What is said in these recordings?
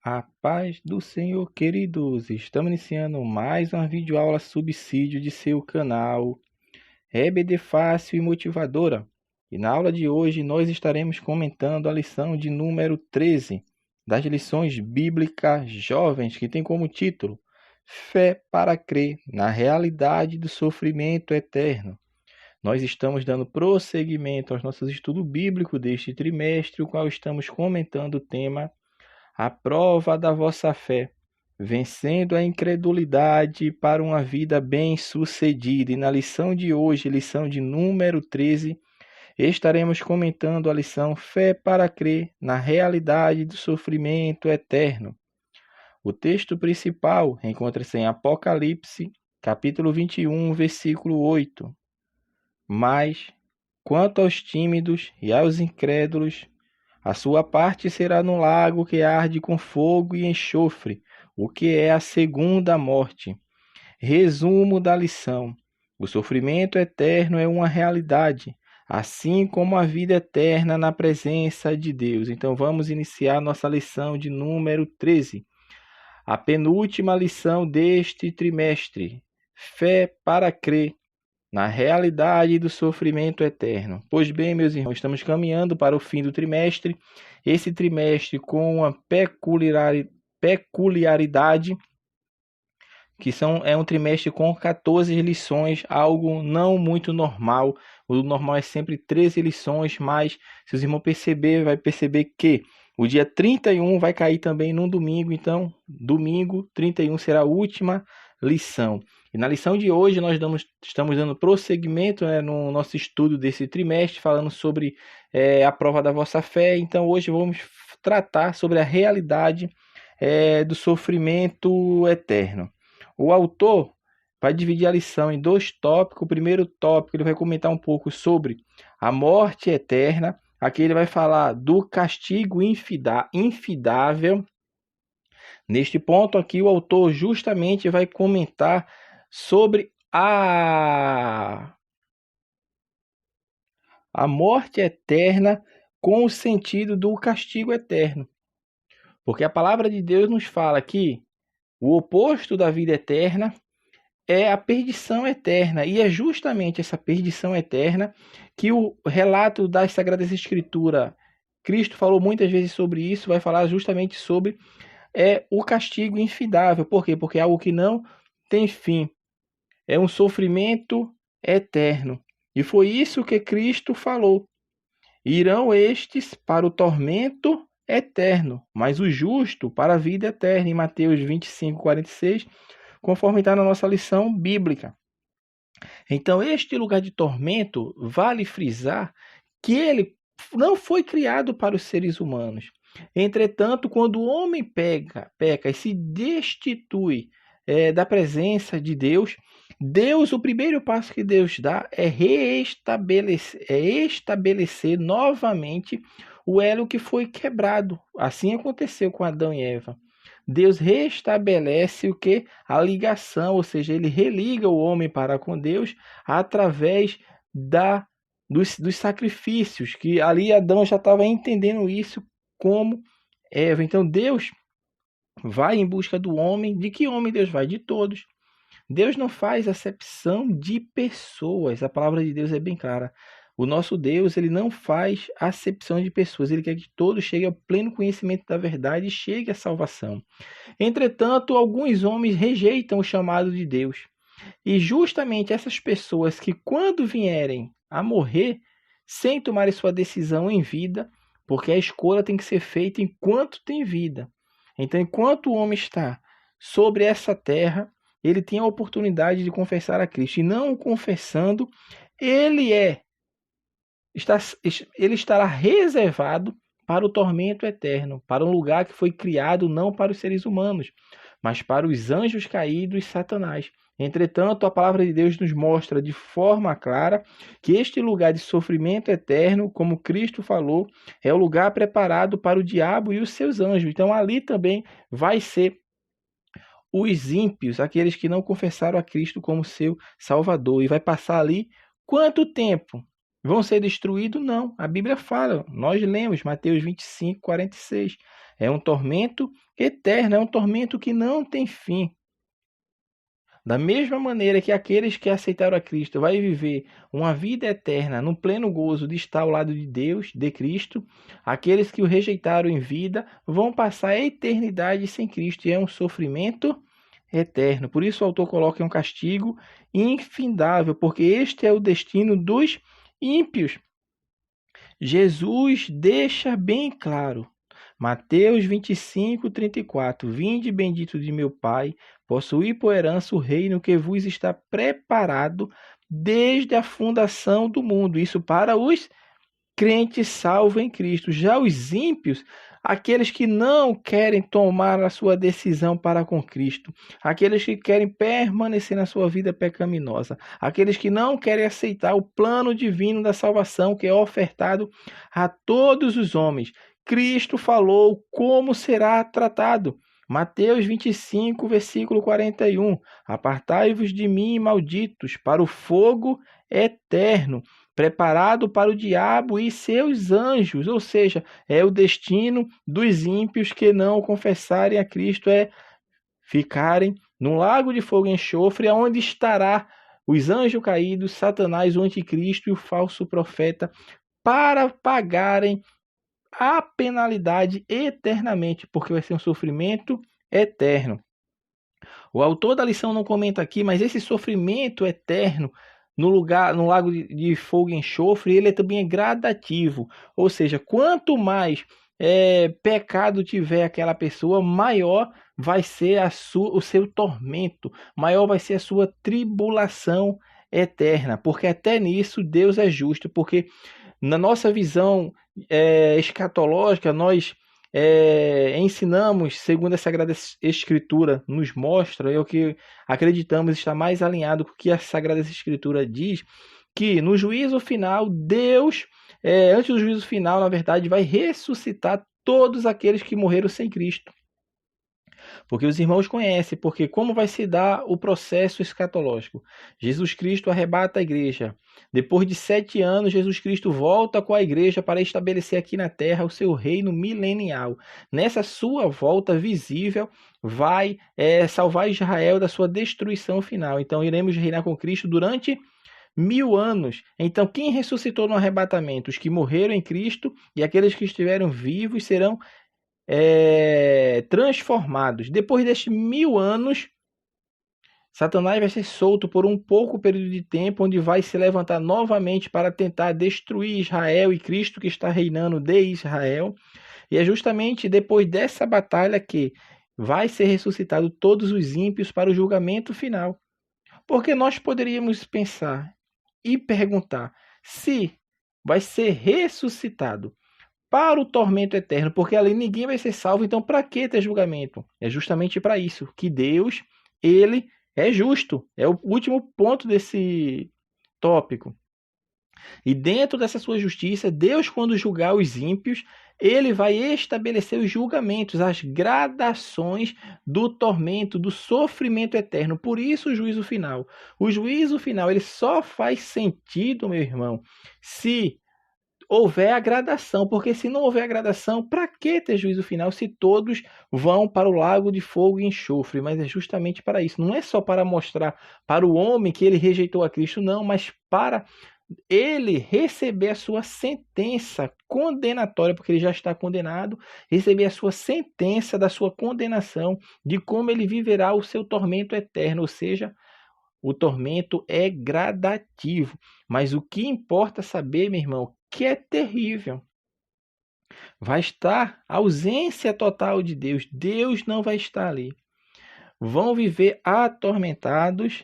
A paz do Senhor, queridos! Estamos iniciando mais uma videoaula subsídio de seu canal EBD Fácil e Motivadora. E na aula de hoje nós estaremos comentando a lição de número 13 das lições bíblicas jovens, que tem como título Fé para crer na realidade do sofrimento eterno. Nós estamos dando prosseguimento aos nossos estudos bíblicos deste trimestre, o qual estamos comentando o tema A prova da vossa fé, vencendo a incredulidade para uma vida bem-sucedida. E na lição de hoje, lição de número 13, estaremos comentando a lição Fé para crer na realidade do sofrimento eterno. O texto principal encontra-se em Apocalipse, capítulo 21, versículo 8. Mas, quanto aos tímidos e aos incrédulos, a sua parte será no lago que arde com fogo e enxofre, o que é a segunda morte. Resumo da lição: o sofrimento eterno é uma realidade, assim como a vida eterna na presença de Deus. Então vamos iniciar nossa lição de número 13. A penúltima lição deste trimestre: Fé para crer na realidade do sofrimento eterno. Pois bem, meus irmãos, estamos caminhando para o fim do trimestre. Esse trimestre com uma peculiaridade, que é um trimestre com 14 lições, algo não muito normal. O normal é sempre 13 lições, mas se os irmãos vai perceber que o dia 31 vai cair também num domingo, então domingo 31 será a última lição. E na lição de hoje nós estamos dando prosseguimento, no nosso estudo desse trimestre, falando sobre a prova da vossa fé. Então hoje vamos tratar sobre a realidade do sofrimento eterno. O autor vai dividir a lição em dois tópicos. O primeiro tópico ele vai comentar um pouco sobre a morte eterna. Aqui ele vai falar do castigo infidável. Neste ponto aqui o autor justamente vai comentar sobre a morte eterna com o sentido do castigo eterno. Porque a palavra de Deus nos fala que o oposto da vida eterna é a perdição eterna. E é justamente essa perdição eterna que o relato das Sagradas Escrituras, Cristo falou muitas vezes sobre isso, vai falar justamente sobre o castigo infidável. Por quê? Porque é algo que não tem fim. É um sofrimento eterno. E foi isso que Cristo falou. Irão estes para o tormento eterno, mas o justo para a vida eterna. Em Mateus 25, 46, conforme está na nossa lição bíblica. Então, este lugar de tormento, vale frisar que ele não foi criado para os seres humanos. Entretanto, quando o homem peca e se destitui da presença de Deus, o primeiro passo que Deus dá é estabelecer novamente o elo que foi quebrado. Assim aconteceu com Adão e Eva. Deus restabelece o que? A ligação, ou seja, ele religa o homem para com Deus através dos sacrifícios, que ali Adão já estava entendendo isso como Eva. Então Deus vai em busca do homem. De que homem Deus vai? De todos. Deus não faz acepção de pessoas. A palavra de Deus é bem clara. O nosso Deus, ele não faz acepção de pessoas. Ele quer que todos cheguem ao pleno conhecimento da verdade e cheguem à salvação. Entretanto, alguns homens rejeitam o chamado de Deus. E justamente essas pessoas que, quando vierem a morrer, sem tomarem sua decisão em vida, porque a escolha tem que ser feita enquanto tem vida. Então, enquanto o homem está sobre essa terra, ele tem a oportunidade de confessar a Cristo. E não o confessando, ele estará reservado para o tormento eterno, para um lugar que foi criado não para os seres humanos, mas para os anjos caídos e Satanás. Entretanto, a palavra de Deus nos mostra de forma clara que este lugar de sofrimento eterno, como Cristo falou, é o lugar preparado para o diabo e os seus anjos. Então ali também vai ser os ímpios, aqueles que não confessaram a Cristo como seu Salvador. E vai passar ali quanto tempo? Vão ser destruídos? Não. A Bíblia fala, nós lemos Mateus 25, 46. É um tormento eterno, é um tormento que não tem fim. Da mesma maneira que aqueles que aceitaram a Cristo vai viver uma vida eterna no pleno gozo de estar ao lado de Deus, de Cristo, aqueles que o rejeitaram em vida vão passar a eternidade sem Cristo e é um sofrimento eterno. Por isso o autor coloca um castigo infindável, porque este é o destino dos ímpios. Jesus deixa bem claro. Mateus 25, 34. Vinde bendito de meu Pai, possuí por herança o reino que vos está preparado desde a fundação do mundo. Isso para os crentes salvos em Cristo. Já os ímpios, aqueles que não querem tomar a sua decisão para com Cristo, aqueles que querem permanecer na sua vida pecaminosa, aqueles que não querem aceitar o plano divino da salvação que é ofertado a todos os homens. Cristo falou como será tratado. Mateus 25, versículo 41. Apartai-vos de mim, malditos, para o fogo eterno, preparado para o diabo e seus anjos. Ou seja, é o destino dos ímpios que não confessarem a Cristo, é ficarem no lago de fogo e enxofre, onde estará os anjos caídos, Satanás, o anticristo e o falso profeta, para pagarem a penalidade eternamente, porque vai ser um sofrimento eterno. O autor da lição não comenta aqui, mas esse sofrimento eterno no lago de fogo e enxofre, ele também é gradativo. Ou seja, quanto mais pecado tiver aquela pessoa, maior vai ser o seu tormento, maior vai ser a sua tribulação eterna. Porque até nisso Deus é justo, porque na nossa visão escatológica, nós ensinamos, segundo a Sagrada Escritura nos mostra, é o que acreditamos está mais alinhado com o que a Sagrada Escritura diz, que no juízo final, Deus, antes do juízo final, na verdade, vai ressuscitar todos aqueles que morreram sem Cristo. Porque os irmãos conhecem, porque como vai se dar o processo escatológico? Jesus Cristo arrebata a igreja. Depois de 7 anos, Jesus Cristo volta com a igreja para estabelecer aqui na terra o seu reino milenial. Nessa sua volta visível, vai salvar Israel da sua destruição final. Então, iremos reinar com Cristo durante 1000 anos. Então, quem ressuscitou no arrebatamento? Os que morreram em Cristo e aqueles que estiveram vivos serão transformados. Depois destes 1000 anos, Satanás vai ser solto por um pouco período de tempo, onde vai se levantar novamente para tentar destruir Israel e Cristo que está reinando de Israel. E é justamente depois dessa batalha que vai ser ressuscitado todos os ímpios para o julgamento final. Porque nós poderíamos pensar e perguntar se vai ser ressuscitado para o tormento eterno, porque ali ninguém vai ser salvo, então para que ter julgamento? É justamente para isso, que Deus, ele é justo. É o último ponto desse tópico. E dentro dessa sua justiça, Deus, quando julgar os ímpios, ele vai estabelecer os julgamentos, as gradações do tormento, do sofrimento eterno. Por isso o juízo final. O juízo final, ele só faz sentido, meu irmão, se houver a gradação, porque se não houver a gradação, para que ter juízo final se todos vão para o lago de fogo e enxofre? Mas é justamente para isso, não é só para mostrar para o homem que ele rejeitou a Cristo, não, mas para ele receber a sua sentença condenatória, porque ele já está condenado, receber a sua sentença da sua condenação, de como ele viverá o seu tormento eterno, ou seja, o tormento é gradativo. Mas o que importa saber, meu irmão, que é terrível. Vai estar a ausência total de Deus. Deus não vai estar ali. Vão viver atormentados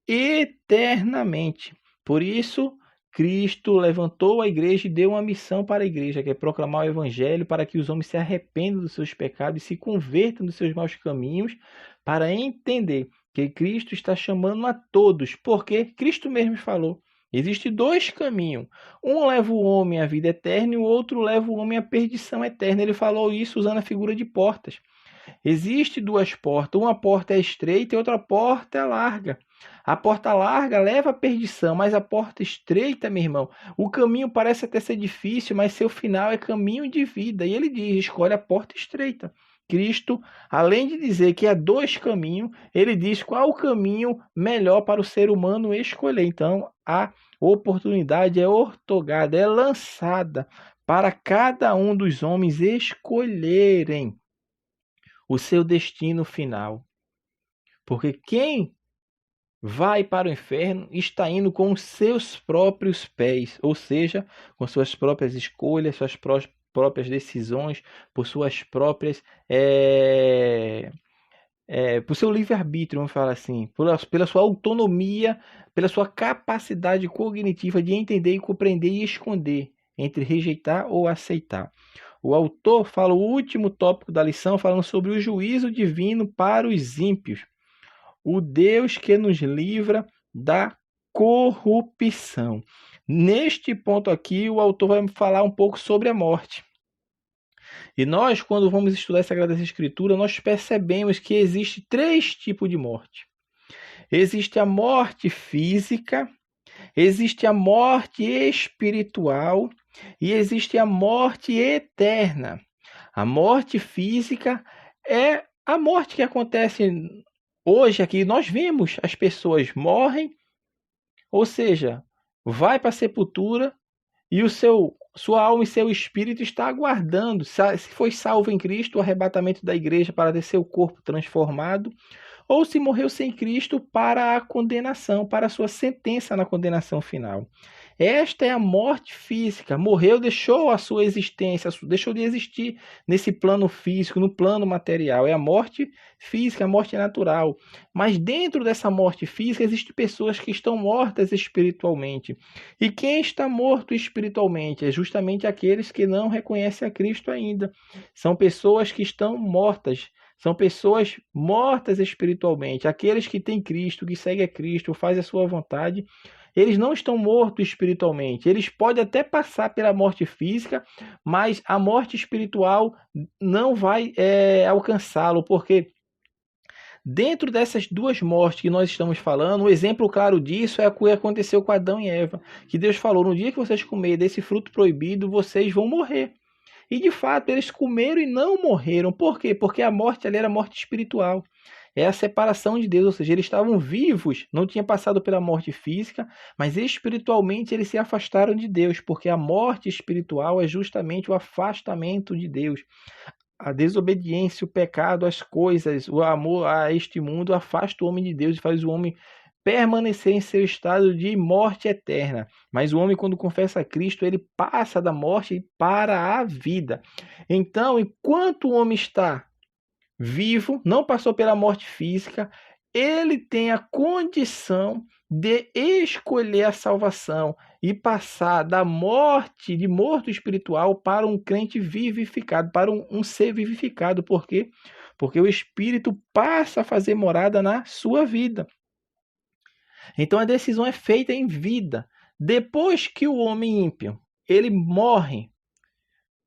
eternamente. Por isso, Cristo levantou a igreja e deu uma missão para a igreja, que é proclamar o evangelho para que os homens se arrependam dos seus pecados e se convertam dos seus maus caminhos, para entender que Cristo está chamando a todos, porque Cristo mesmo falou Existem dois caminhos. Um leva o homem à vida eterna e o outro leva o homem à perdição eterna. Ele falou isso usando a figura de portas. Existem duas portas. Uma porta é estreita e outra porta é larga. A porta larga leva à perdição, mas a porta estreita, meu irmão, o caminho parece até ser difícil, mas seu final é caminho de vida. E ele diz, escolhe a porta estreita. Cristo, além de dizer que há dois caminhos, ele diz qual o caminho melhor para o ser humano escolher. Então, a oportunidade é ortogada, é lançada para cada um dos homens escolherem o seu destino final. Porque quem vai para o inferno está indo com os seus próprios pés, ou seja, com suas próprias escolhas, suas próprias decisões, por suas próprias por seu livre-arbítrio, vamos falar assim, pela sua autonomia, pela sua capacidade cognitiva de entender e compreender e esconder entre rejeitar ou aceitar. O autor fala o último tópico da lição falando sobre o juízo divino para os ímpios, o Deus que nos livra da corrupção. Neste ponto aqui, o autor vai falar um pouco sobre a morte. E nós, quando vamos estudar a Sagrada Escritura, nós percebemos que existe três tipos de morte. Existe a morte física, existe a morte espiritual e existe a morte eterna. A morte física é a morte que acontece hoje aqui. Nós vemos as pessoas morrem, ou seja, vai para a sepultura e sua alma e seu espírito está aguardando, se foi salvo em Cristo, o arrebatamento da igreja para ter seu corpo transformado, ou se morreu sem Cristo para a condenação, para a sua sentença na condenação final. Esta é a morte física. Morreu, deixou a sua existência, deixou de existir nesse plano físico, no plano material. É a morte física, a morte natural. Mas dentro dessa morte física, existem pessoas que estão mortas espiritualmente. E quem está morto espiritualmente é justamente aqueles que não reconhecem a Cristo ainda. São pessoas que estão mortas. São pessoas mortas espiritualmente. Aqueles que têm Cristo, que seguem a Cristo, fazem a sua vontade, eles não estão mortos espiritualmente. Eles podem até passar pela morte física, mas a morte espiritual não vai alcançá-lo, porque dentro dessas duas mortes que nós estamos falando, um exemplo claro disso é o que aconteceu com Adão e Eva, que Deus falou, no dia que vocês comerem desse fruto proibido, vocês vão morrer. E de fato, eles comeram e não morreram. Por quê? Porque a morte ali era morte espiritual. É a separação de Deus, ou seja, eles estavam vivos, não tinham passado pela morte física, mas espiritualmente eles se afastaram de Deus, porque a morte espiritual é justamente o afastamento de Deus. A desobediência, o pecado, as coisas, o amor a este mundo afasta o homem de Deus e faz o homem permanecer em seu estado de morte eterna. Mas o homem, quando confessa a Cristo, ele passa da morte para a vida. Então, enquanto o homem está vivo, não passou pela morte física, ele tem a condição de escolher a salvação e passar da morte, de morto espiritual, para um crente vivificado, para um ser vivificado. Por quê? Porque o Espírito passa a fazer morada na sua vida. Então a decisão é feita em vida. Depois que o homem ímpio, ele morre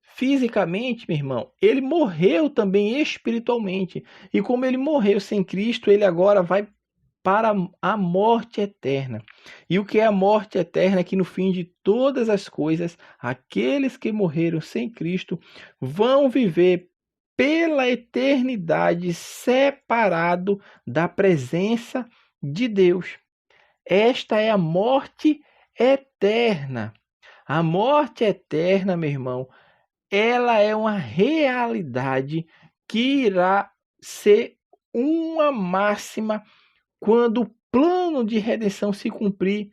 fisicamente, meu irmão, ele morreu também espiritualmente. E como ele morreu sem Cristo, ele agora vai para a morte eterna. E o que é a morte eterna? É que no fim de todas as coisas, aqueles que morreram sem Cristo vão viver pela eternidade separado da presença de Deus. Esta é a morte eterna. A morte eterna, meu irmão, ela é uma realidade que irá ser uma máxima quando o plano de redenção se cumprir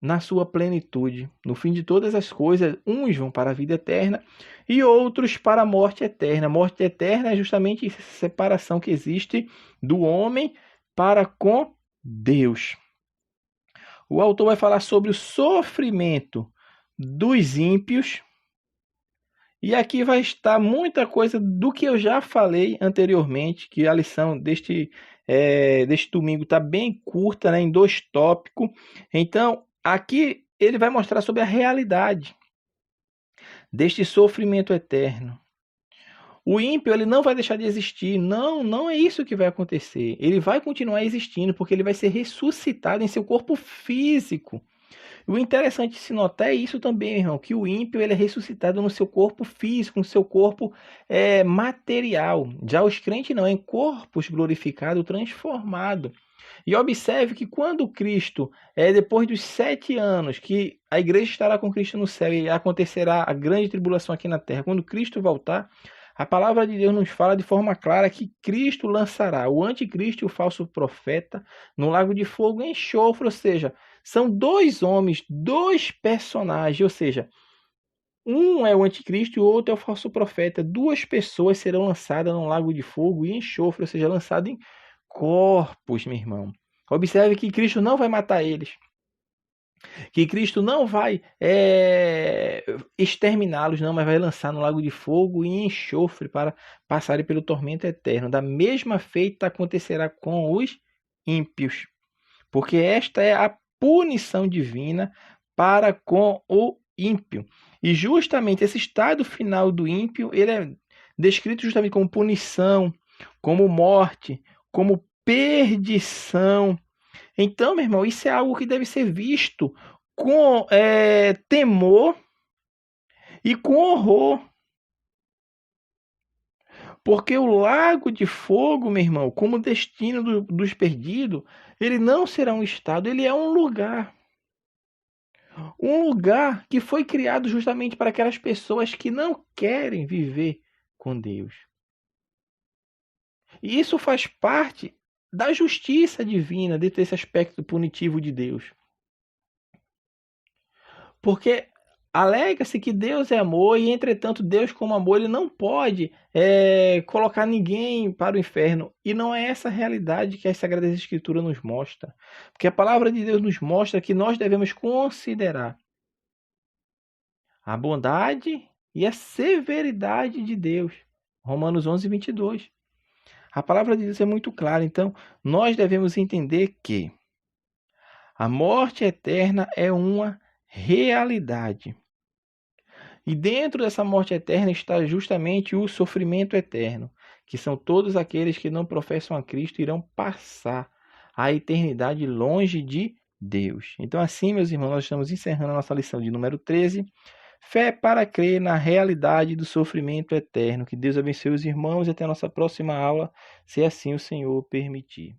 na sua plenitude. No fim de todas as coisas, uns vão para a vida eterna e outros para a morte eterna. A morte eterna é justamente essa separação que existe do homem para com Deus. O autor vai falar sobre o sofrimento dos ímpios E aqui vai estar muita coisa do que eu já falei anteriormente, que a lição deste domingo está bem curta, né, em 2 tópicos. Então, aqui ele vai mostrar sobre a realidade deste sofrimento eterno. O ímpio ele não vai deixar de existir. Não, não é isso que vai acontecer. Ele vai continuar existindo porque ele vai ser ressuscitado em seu corpo físico. O interessante de se notar é isso também, irmão, que o ímpio ele é ressuscitado no seu corpo físico, no seu corpo material. Já os crentes não, em corpos glorificados, transformados. E observe que quando Cristo, depois dos 7 anos, que a igreja estará com Cristo no céu e acontecerá a grande tribulação aqui na terra, quando Cristo voltar, a palavra de Deus nos fala de forma clara que Cristo lançará o anticristo e o falso profeta no lago de fogo e enxofre, ou seja, são 2 homens, 2 personagens, ou seja, um é o anticristo e o outro é o falso profeta. 2 pessoas serão lançadas no lago de fogo e enxofre, ou seja, lançadas em corpos, meu irmão. Observe que Cristo não vai matar eles. Que Cristo não vai exterminá-los, não, mas vai lançar no lago de fogo e enxofre para passarem pelo tormento eterno. Da mesma feita acontecerá com os ímpios, porque esta é a punição divina para com o ímpio. E justamente esse estado final do ímpio, ele é descrito justamente como punição, como morte, como perdição. Então, meu irmão, isso é algo que deve ser visto com temor e com horror. Porque o lago de fogo, meu irmão, como destino dos perdidos, ele não será um estado, ele é um lugar. Um lugar que foi criado justamente para aquelas pessoas que não querem viver com Deus. E isso faz parte da justiça divina, dentro desse aspecto punitivo de Deus. Porque alega-se que Deus é amor e, entretanto, Deus, como amor, ele não pode colocar ninguém para o inferno. E não é essa a realidade que a Sagrada Escritura nos mostra. Porque a palavra de Deus nos mostra que nós devemos considerar a bondade e a severidade de Deus. Romanos 11, 22. A palavra de Deus é muito clara. Então, nós devemos entender que a morte eterna é uma realidade. E dentro dessa morte eterna está justamente o sofrimento eterno, que são todos aqueles que não professam a Cristo e irão passar a eternidade longe de Deus. Então, assim, meus irmãos, nós estamos encerrando a nossa lição de número 13. Fé para crer na realidade do sofrimento eterno. Que Deus abençoe os irmãos e até a nossa próxima aula, se assim o Senhor permitir.